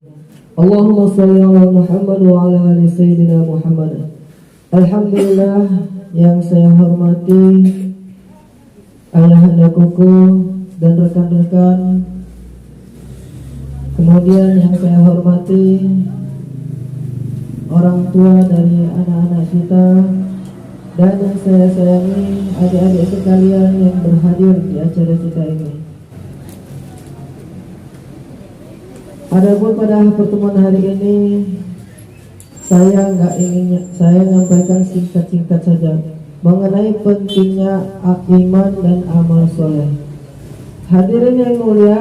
Allahumma sholli ala Muhammad wa ala ali sayyidina Muhammad. Alhamdulillah, yang saya hormati ayahanda kuku dan rekan-rekan. Kemudian yang saya hormati orang tua dari anak-anak kita, dan yang saya sayangi adik-adik sekalian yang berhadir di acara kita ini. Adapun pada pertemuan hari ini, saya menyampaikan singkat-singkat saja mengenai pentingnya iman dan amal soleh. Hadirin yang mulia,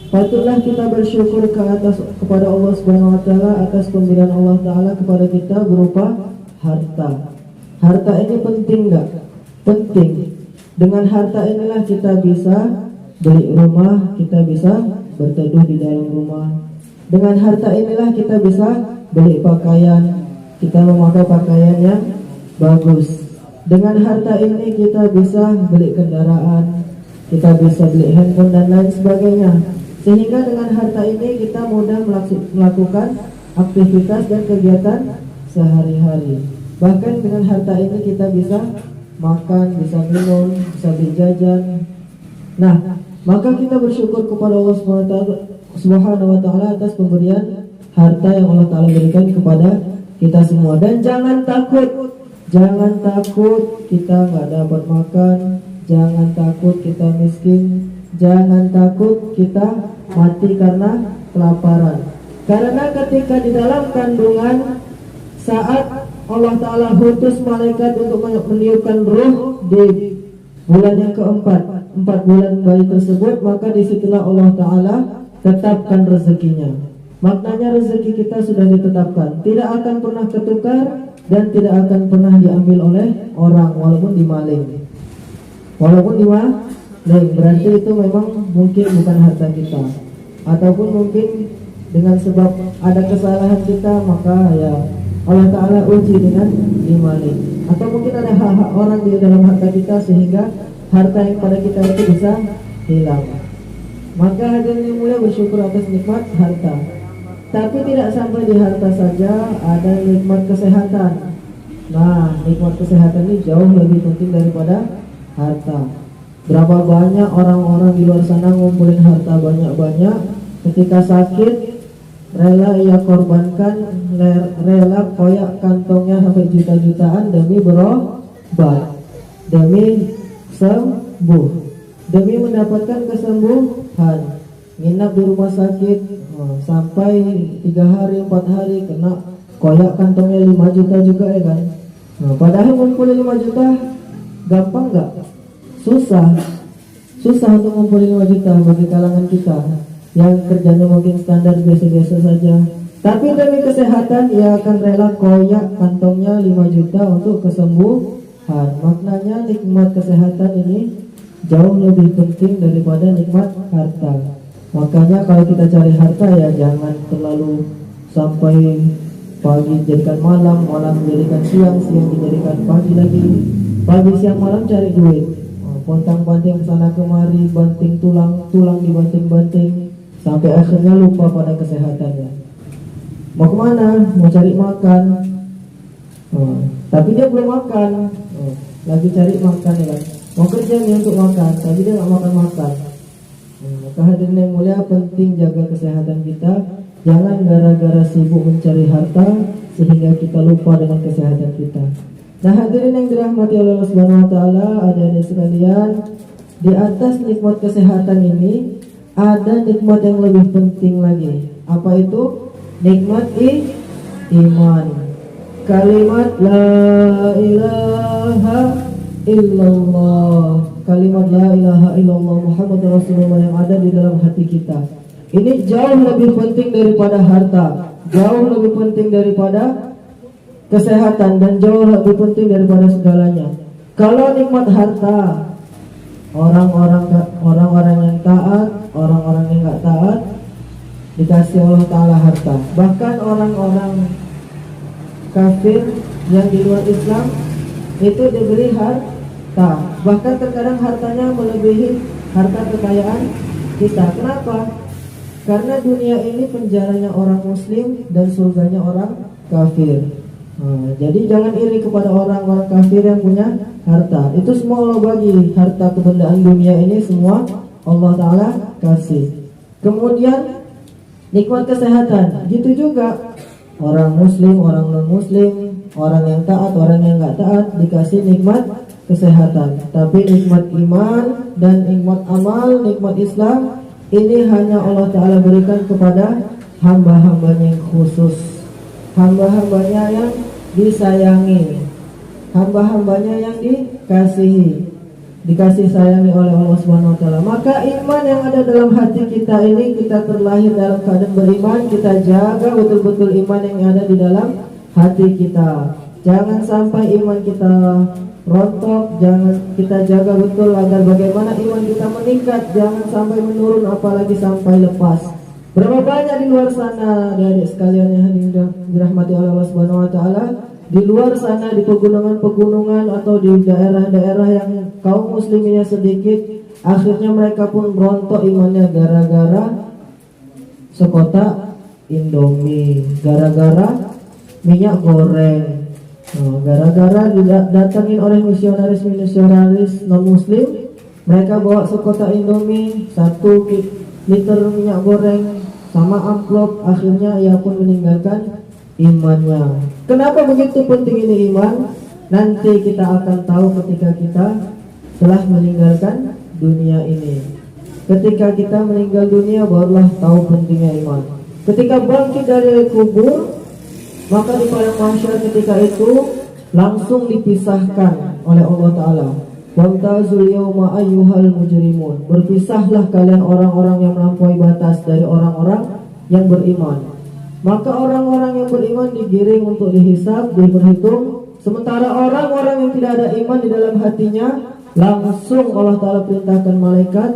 patutlah kita bersyukur kepada Allah Subhanahu wa taala atas pemberian Allah taala kepada kita berupa harta. Harta ini penting enggak? Penting. Dengan harta inilah kita bisa beli rumah, kita bisa berteduh di dalam rumah. Dengan harta inilah kita bisa beli pakaian, kita memakai pakaian yang bagus. Dengan harta ini kita bisa beli kendaraan, kita bisa beli handphone dan lain sebagainya. Sehingga dengan harta ini kita mudah melakukan aktivitas dan kegiatan sehari-hari. Bahkan dengan harta ini kita bisa makan, bisa minum, bisa beli jajan. Nah, maka kita bersyukur kepada Allah Subhanahu wa taala atas pemberian harta yang Allah taala berikan kepada kita semua. Dan jangan takut kita nggak dapat makan, jangan takut kita miskin, jangan takut kita mati karena kelaparan. Karena ketika di dalam kandungan, saat Allah taala utus malaikat untuk meniupkan ruh di bulan yang keempat, 4 bulan bayi tersebut, maka disitulah Allah taala tetapkan rezekinya. Maknanya rezeki kita sudah ditetapkan, tidak akan pernah ketukar dan tidak akan pernah diambil oleh orang, walaupun dimaling. Berarti itu memang mungkin bukan harta kita, ataupun mungkin dengan sebab ada kesalahan kita, maka ya Allah taala uji dengan dimaling. Atau mungkin ada hak-hak orang di dalam harta kita sehingga harta yang pada kita itu bisa hilang. Maka hadirin yang mulia, bersyukur atas nikmat harta. Tapi tidak sampai di harta saja, ada nikmat kesehatan. Nah, nikmat kesehatan ini jauh lebih penting daripada harta. Berapa banyak orang-orang di luar sana ngumpulin harta banyak-banyak, ketika sakit rela ia korbankan, rela koyak kantongnya sampai juta-jutaan demi berobat, demi sembuh, demi mendapatkan kesembuhan. Nginap di rumah sakit sampai 3 hari 4 hari, kena koyak kantongnya 5 juta juga ya kan. Padahal ngumpulin 5 juta gampang nggak? Susah untuk ngumpulin 5 juta bagi kalangan kita yang kerjanya mungkin standar biasa-biasa saja. Tapi demi kesehatan ia akan rela koyak kantongnya 5 juta untuk kesembuhan. Maknanya nikmat kesehatan ini jauh lebih penting daripada nikmat harta. Makanya kalau kita cari harta ya jangan terlalu sampai pagi jadikan malam, malam menjadikan siang, siang dijadikan pagi lagi, pagi siang malam cari duit. Pontang-panting kesana kemari, banting tulang dibanting-banting, sampai akhirnya lupa pada kesehatannya. Mau kemana? Mau cari makan, tapi dia belum makan, lagi cari makan ya kan. Mau kerja nih untuk makan, tapi dia nggak makan. Maka hadirin yang mulia, penting jaga kesehatan kita. Jangan gara-gara sibuk mencari harta sehingga kita lupa dengan kesehatan kita. Nah, hadirin yang dirahmati oleh Allah Subhanahu wa taala, adik-adik sekalian, di atas nikmat kesehatan ini ada nikmat yang lebih penting lagi. Apa itu? Nikmat iman. Kalimat la ilaha illallah, kalimat la ilaha illallah Muhammad Rasulullah yang ada di dalam hati kita. Ini jauh lebih penting daripada harta, jauh lebih penting daripada kesehatan, dan jauh lebih penting daripada segalanya. Kalau nikmat harta, orang-orang yang taat, orang-orang yang nggak taat dikasih Allah Ta'ala harta. Bahkan orang-orang kafir yang di luar Islam itu diberi harta. Bahkan terkadang hartanya melebihi harta kekayaan kita. Kenapa? Karena dunia ini penjaranya orang muslim dan surganya orang kafir. Jadi jangan iri kepada orang-orang kafir yang punya harta. Itu semua Allah bagi. Harta kebendaan dunia ini semua Allah Ta'ala kasih. Kemudian nikmat kesehatan, gitu juga. Orang muslim, orang non-muslim, orang yang taat, orang yang gak taat dikasih nikmat kesehatan. Tapi nikmat iman dan nikmat amal, nikmat Islam, ini hanya Allah Ta'ala berikan kepada hamba-hambanya yang khusus, hamba-hambanya yang disayangi, hamba-hambanya yang dikasih sayangi oleh Allah Subhanahu wa taala. Maka iman yang ada dalam hati kita ini, kita terlahir dalam keadaan beriman, kita jaga betul-betul iman yang ada di dalam hati kita. Jangan sampai iman kita rontok, jangan kita jaga betul agar bagaimana iman kita meningkat, jangan sampai menurun apalagi sampai lepas. Berapa banyak di luar sana adik-adik sekalian yang dirahmati oleh Allah Subhanahu wa taala, di luar sana di pegunungan-pegunungan atau di daerah-daerah yang kaum musliminnya sedikit, akhirnya mereka pun rontok imannya gara-gara sekotak Indomie, gara-gara minyak goreng, gara-gara didatangin oleh misionaris non muslim, mereka bawa sekotak Indomie, 1 liter minyak goreng sama amplop, akhirnya ia pun meninggalkan imannya. Kenapa begitu penting ini iman? Nanti kita akan tahu ketika kita telah meninggalkan dunia ini. Ketika kita meninggal dunia barulah tahu pentingnya iman. Ketika bangkit dari kubur, maka di padang mahsyar ketika itu langsung dipisahkan oleh Allah Ta'ala. Wamtazul yawma ayyuhal mujrimun. Berpisahlah kalian orang-orang yang melampaui batas dari orang-orang yang beriman. Maka orang-orang yang beriman digiring untuk dihisab, diperhitung. Sementara orang-orang yang tidak ada iman di dalam hatinya, langsung Allah Ta'ala perintahkan malaikat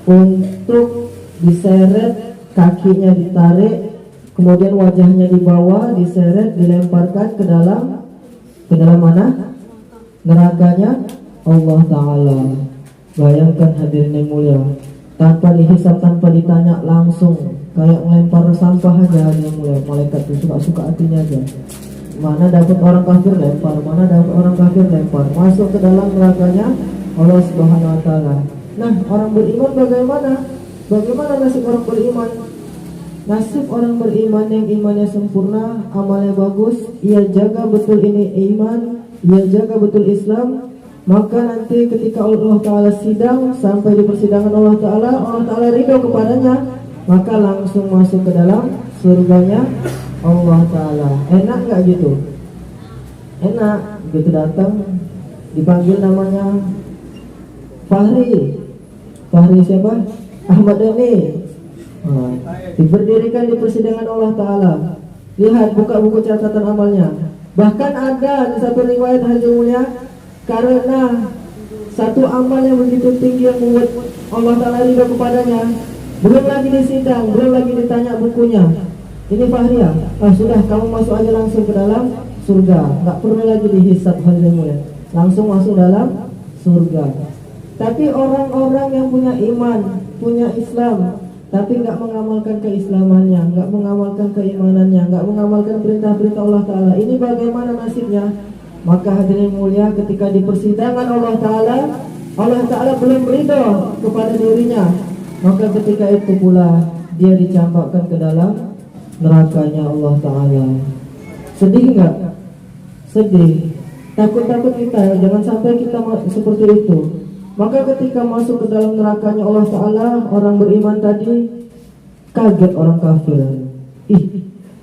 untuk diseret, kakinya ditarik, kemudian wajahnya dibawa, diseret, dilemparkan ke dalam mana? Nerakanya Allah Ta'ala. Bayangkan hadirin yang mulia, tanpa dihisab, tanpa ditanya, langsung kayak melempar sampah aja yang mulia. Malaikat itu suka-suka hatinya aja. Mana dapat orang kafir lempar, mana dapat orang kafir lempar, masuk ke dalam nerakanya Allah Subhanahu wa taala. Nah, orang beriman bagaimana? Bagaimana nasib orang beriman? Nasib orang beriman yang imannya sempurna, amalnya bagus, ia jaga betul ini iman, ia jaga betul Islam, maka nanti ketika Allah Ta'ala sidang, sampai di persidangan Allah Ta'ala ridho kepadanya, maka langsung masuk ke dalam surganya Allah Ta'ala. Enak gak gitu? Enak. Begitu datang, dipanggil namanya Fahri siapa? Ahmad Dhani. Diberdirikan di persidangan Allah Ta'ala. Lihat, buka buku catatan amalnya. Bahkan ada di satu riwayat hadis mulia, karena satu amal yang begitu tinggi yang membuat Allah Ta'ala ridho kepadanya, belum lagi disidang, belum lagi ditanya bukunya. Ini Fahri ya? Sudah, kamu masuk aja langsung ke dalam surga, nggak perlu lagi dihisab hadis mulia, langsung masuk dalam surga. Tapi orang-orang yang punya iman, punya Islam, tapi nggak mengamalkan keislamannya, nggak mengamalkan keimanannya, nggak mengamalkan perintah-perintah Allah Ta'ala, ini bagaimana nasibnya? Maka hadirin mulia, ketika di persidangan Allah Ta'ala belum ridho kepada dirinya, maka ketika itu pula dia dicampakkan ke dalam nerakanya Allah Ta'ala. Sedih nggak? Sedih. Takut-takut kita, jangan sampai kita seperti itu. Maka ketika masuk ke dalam nerakanya Allah Ta'ala, orang beriman tadi kaget orang kafir.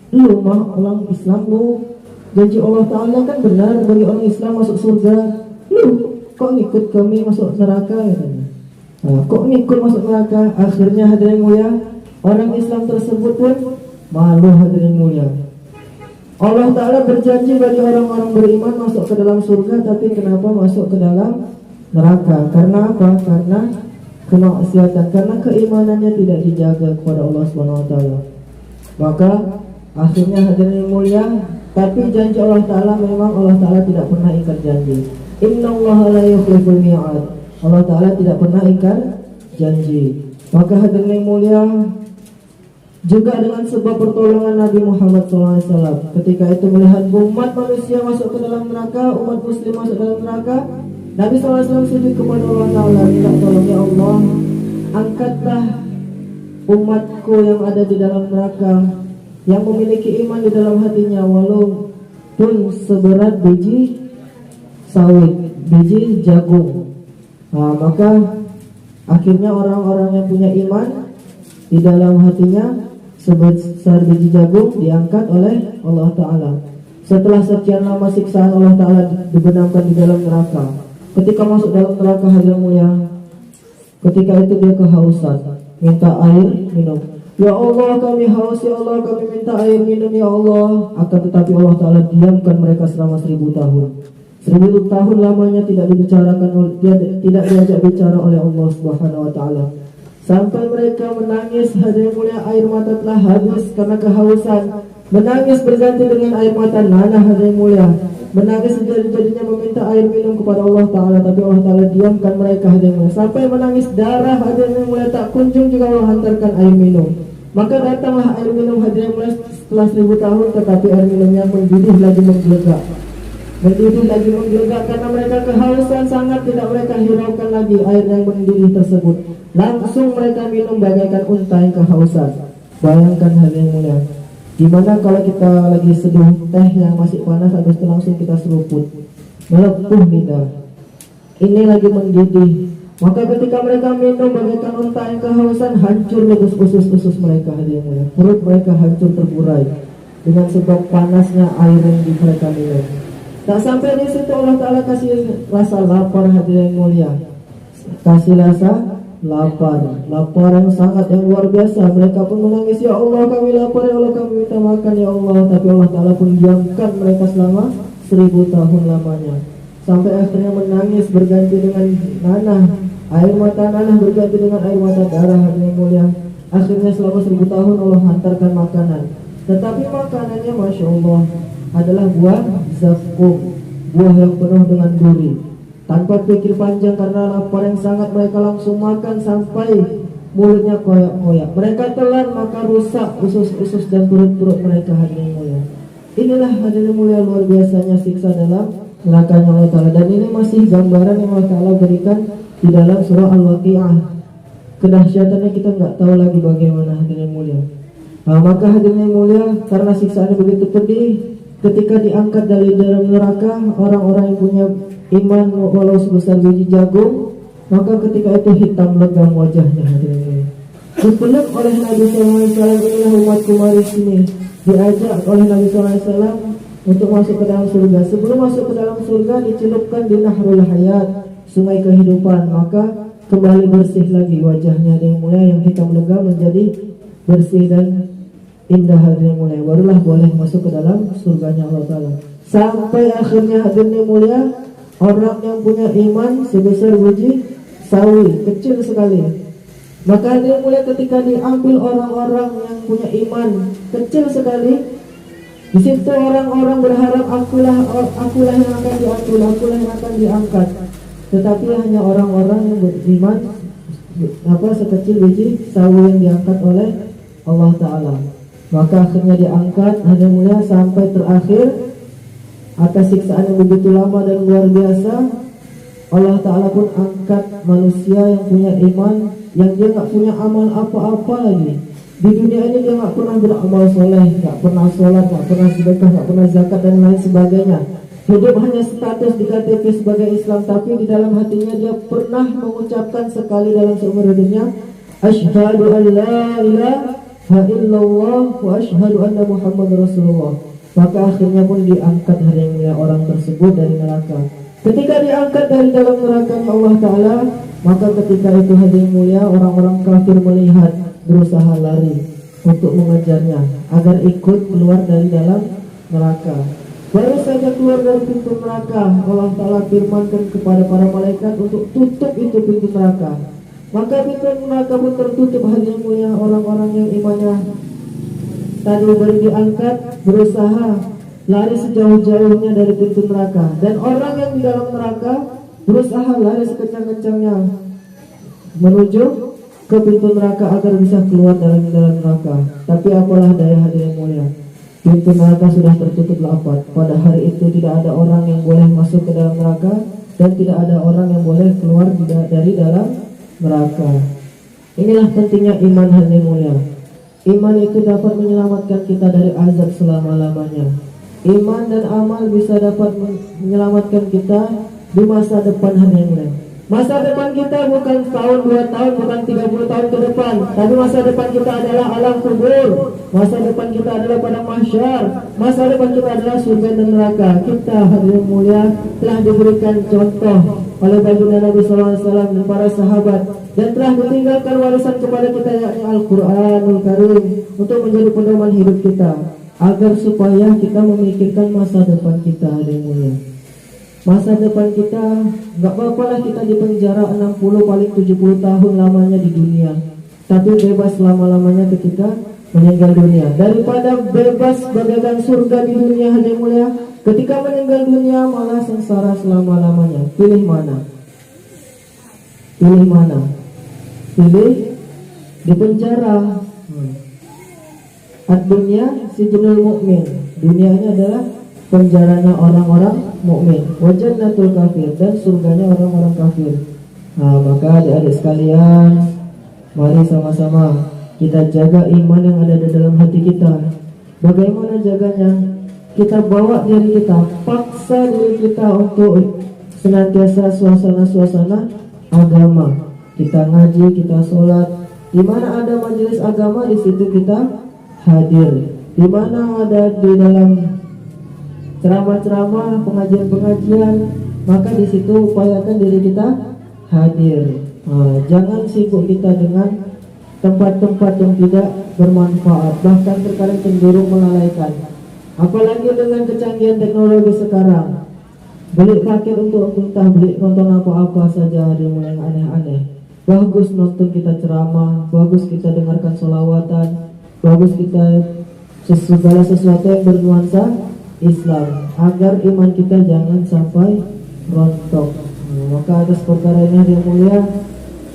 Lu mah orang Islam, lu janji Allah Ta'ala kan benar bagi orang Islam masuk surga, lu kok ngikut kami masuk neraka katanya. Kok ngikut masuk neraka? Akhirnya hadirin mulia, orang Islam tersebut pun malu hadirin mulia. Allah Ta'ala berjanji bagi orang-orang beriman masuk ke dalam surga, tapi kenapa masuk ke dalam neraka? Karena apa? Karena kemaksiatan, karena keimanannya tidak dijaga kepada Allah Subhanahu wa taala. Maka akhirnya hadirin mulia, tapi janji Allah Ta'ala memang Allah Ta'ala tidak pernah ingkar janji. Innallaha la yukhliful mi'ad. Allah Ta'ala tidak pernah ingkar janji. Maka hadirin mulia, Juga dengan sebab pertolongan Nabi Muhammad SAW. Ketika itu melihat umat manusia masuk ke dalam neraka, umat muslim masuk dalam neraka, Nabi SAW sujud kepada Allah Ta'ala, minta tolong, ya Allah, angkatlah umatku yang ada di dalam neraka, yang memiliki iman di dalam hatinya, walaupun seberat biji sawit, biji jagung. Maka akhirnya orang-orang yang punya iman di dalam hatinya sebesar biji jagung diangkat oleh Allah Ta'ala. Setelah sekian lama siksaan, Allah Ta'ala dibenamkan di dalam neraka. Ketika masuk dalam neraka, hadirin mulia, ketika itu dia kehausan, minta air minum. Ya Allah, kami haus, ya Allah, kami minta air minum, ya Allah. Akan tetapi Allah Ta'ala diamkan mereka selama 1000 tahun. 1000 tahun lamanya tidak dibicarakan, tidak diajak bicara oleh Allah Subhanahu Wa Ta'ala. Sampai mereka menangis, hadirin mulia, air mata telah habis karena kehausan. Menangis berganti dengan air mata nanah, hadirin mulia. Menangis sejadi-jadinya meminta air minum kepada Allah Ta'ala, tapi Allah Ta'ala diamkan mereka, hadirin mulia. Sampai menangis darah, hadirin mulia, tak kunjung juga Allah hantarkan air minum. Maka datanglah air minum, hadirin mulia, setelah 1000 tahun, tetapi air minumnya mendidih lagi, menggelegak. Mendidih lagi, menggelegak karena mereka kehausan sangat, tidak mereka hiraukan lagi air yang mendidih tersebut. Langsung mereka minum bagaikan unta yang kehausan. Bayangkan hadirin mulia, gimana kalau kita lagi seduh teh yang masih panas, habis itu langsung kita seruput, melepuh lidah. Ini lagi mendidih. Maka ketika mereka minum bagaikan unta yang kehausan, hancur usus-usus mereka, hadirin mulia. Perut mereka hancur terburai dengan sebab panasnya air yang mereka minum. Tak sampai di situ, Allah Ta'ala kasih rasa lapar, hadirin mulia. Kasih rasa lapar yang sangat, yang luar biasa. Mereka pun menangis, ya Allah, kami lapar, ya Allah, kami minta makan, ya Allah. Tapi Allah Ta'ala pun diamkan mereka selama 1000 tahun lamanya. Sampai akhirnya menangis berganti dengan nanah, air mata nanah berganti dengan air mata darah, hadirin mulia. Akhirnya selama 1000 tahun Allah hantarkan makanan. Tetapi makanannya, Masya Allah, adalah buah zakum, buah yang penuh dengan duri. Tanpa pikir panjang, karena lapar yang sangat, mereka langsung makan sampai mulutnya koyak-koyak. Mereka telan, maka rusak usus-usus dan perut-perut mereka, hadirin mulia. Inilah, hadirin mulia, luar biasanya siksa dalam nerakanya Allah Ta'ala. Dan ini masih gambaran yang Allah Ta'ala berikan di dalam surah Al-Waqi'ah. Kedahsyatannya kita nggak tahu lagi bagaimana, hadirin mulia. Maka hadirin mulia, karena siksaannya begitu pedih, ketika diangkat dari dalam neraka orang-orang yang punya iman walau sebesar biji jagung, maka ketika itu hitam legam wajahnya, hadirin mulia. Dipeluk oleh Nabi SAW, inilah umatku, mari sini. Diajak oleh Nabi SAW untuk masuk ke dalam surga. Sebelum masuk ke dalam surga, dicelupkan di Nahrul Hayat, sungai kehidupan. Maka kembali bersih lagi wajahnya, hadirin mulia, yang hitam legam menjadi bersih dan indah, hadirin mulia. Barulah boleh masuk ke dalam surganya Allah Ta'ala. Sampai akhirnya, hadirin mulia, orang yang punya iman sebesar biji sawi, kecil sekali. Maka hadirin mulia, ketika diambil orang-orang yang punya iman kecil sekali, di situ orang-orang berharap akulah yang akan diambil, akulah yang akan diangkat. Tetapi hanya orang-orang yang beriman sekecil biji sawi yang diangkat oleh Allah Ta'ala. Maka akhirnya diangkat, hadirin mulia, sampai terakhir atas siksaan yang begitu lama dan luar biasa. Allah Ta'ala pun angkat manusia yang punya iman, yang dia gak punya amal apa-apa lagi. Di dunia ini dia gak pernah beramal soleh, gak pernah sholat, gak pernah sedekah, gak pernah zakat dan lain sebagainya. Hidup hanya status di KTP sebagai Islam, tapi di dalam hatinya dia pernah mengucapkan sekali dalam seumur hidupnya, asyhadu an la ilaha illallah wa asyhadu anna Muhammad Rasulullah. Maka akhirnya pun diangkat hadirin orang tersebut dari neraka. Ketika diangkat dari dalam neraka Allah Ta'ala, maka ketika itu, hadirin mulia, orang-orang kafir melihat, berusaha lari untuk mengejarnya agar ikut keluar dari dalam neraka. Baru saja keluar dari pintu neraka, Allah Ta'ala firmankan kepada para malaikat untuk tutup itu pintu neraka. Maka pintu neraka pun tertutup, hadirin mulia. Orang-orang yang imannya tadi baru diangkat berusaha lari sejauh-jauhnya dari pintu neraka, dan orang yang di dalam neraka berusaha lari sekencang-kencangnya menuju ke pintu neraka agar bisa keluar dari dalam neraka. Tapi apalah daya hadirin mulia, pintu neraka sudah tertutup rapat. Pada hari itu tidak ada orang yang boleh masuk ke dalam neraka, dan tidak ada orang yang boleh keluar dari dalam neraka. Inilah pentingnya iman hadirin mulia. Iman itu dapat menyelamatkan kita dari azab selama-lamanya. Iman dan amal bisa dapat menyelamatkan kita di masa depan hadirin mulia. Masa depan kita bukan tahun, 2 tahun, bukan 30 tahun ke depan, tapi masa depan kita adalah alam kubur. Masa depan kita adalah pada mahsyar. Masa depan kita adalah surga dan neraka. Kita hadirin mulia telah diberikan contoh oleh baginda Nabi SAW dan para sahabat, dan telah ditinggalkan warisan kepada kita, yakni Al-Quranul Karim, untuk menjadi pedoman hidup kita, agar supaya kita memikirkan masa depan kita hadirin mulia. Masa depan kita, gak apa-apalah kita di penjara 60 paling 70 tahun lamanya di dunia, tapi bebas selama-lamanya ketika meninggal dunia, daripada bebas bagaikan surga di dunia hadirin mulia, ketika meninggal dunia malah sengsara selama-lamanya. Pilih mana? Pilih mana? Pilih di penjara. Ad-dunya sijnul mukmin. Dunia ini adalah penjaranya orang-orang mukmin. Wa jannatul kafir, dan surganya orang-orang kafir. Nah, maka adik-adik sekalian, mari sama-sama kita jaga iman yang ada di dalam hati kita. Bagaimana jaganya? Kita bawa diri kita, paksa diri kita untuk senantiasa suasana-suasana agama. Kita ngaji, kita sholat. Di mana ada majelis agama, di situ kita hadir. Di mana ada di dalam ceramah-ceramah, pengajian-pengajian, maka di situ upayakan diri kita hadir. Jangan sibuk kita dengan tempat-tempat yang tidak bermanfaat, bahkan terkadang cenderung melalaikan. Apalagi dengan kecanggihan teknologi sekarang, beli paket untuk entah beli nonton apa-apa saja, ada yang aneh-aneh. Bagus nonton kita ceramah, bagus kita dengarkan sholawatan, bagus kita segala sesuatu yang bernuansa Islam, agar iman kita jangan sampai rontok. Maka atas perkara ini yang mulia,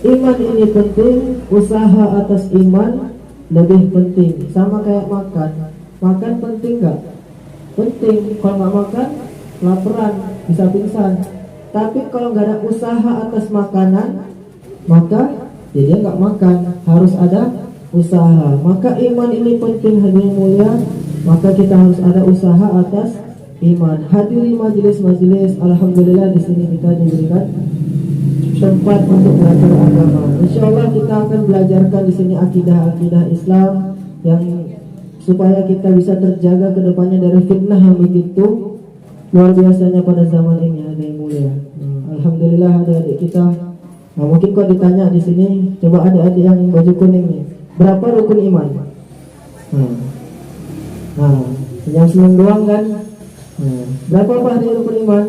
iman ini penting, usaha atas iman lebih penting. Sama kayak makan. Makan penting gak? Penting. Kalau gak makan, laparan, bisa pingsan. Tapi kalau gak ada usaha atas makanan, maka dia gak makan. Harus ada usaha. Maka iman ini penting hadirin mulia. Maka kita harus ada usaha atas iman. Hadiri majelis-majelis, alhamdulillah di sini kita diberikan tempat untuk belajar agama. Insyaallah kita akan belajarkan di sini akidah-akidah Islam yang supaya kita bisa terjaga ke depannya dari fitnah yang begitu luar biasanya pada zaman ini, hadirin mulia. Alhamdulillah adik-adik kita. Mungkin kok ditanya di sini, coba adik-adik yang baju kuning nih, berapa rukun iman? Yang seneng doang kan? Berapa hari rukun iman?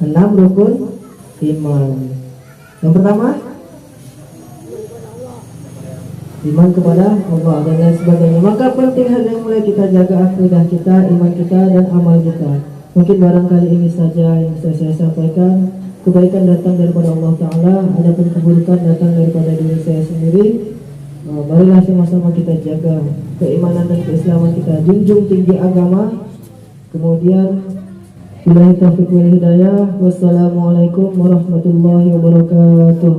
6 rukun iman. Yang pertama, iman kepada Allah dan lain sebagainya. Maka penting hal yang mulai kita jaga akidah kita, iman kita, dan amal kita. Mungkin barangkali ini saja yang bisa saya sampaikan. Kebaikan datang daripada Allah Ta'ala, adapun keburukan datang daripada diri saya sendiri. Marilah sama-sama kita jaga keimanan dan keislaman kita, junjung tinggi agama. Kemudian billahi taufiq wal hidayah. Wassalamualaikum warahmatullahi wabarakatuh.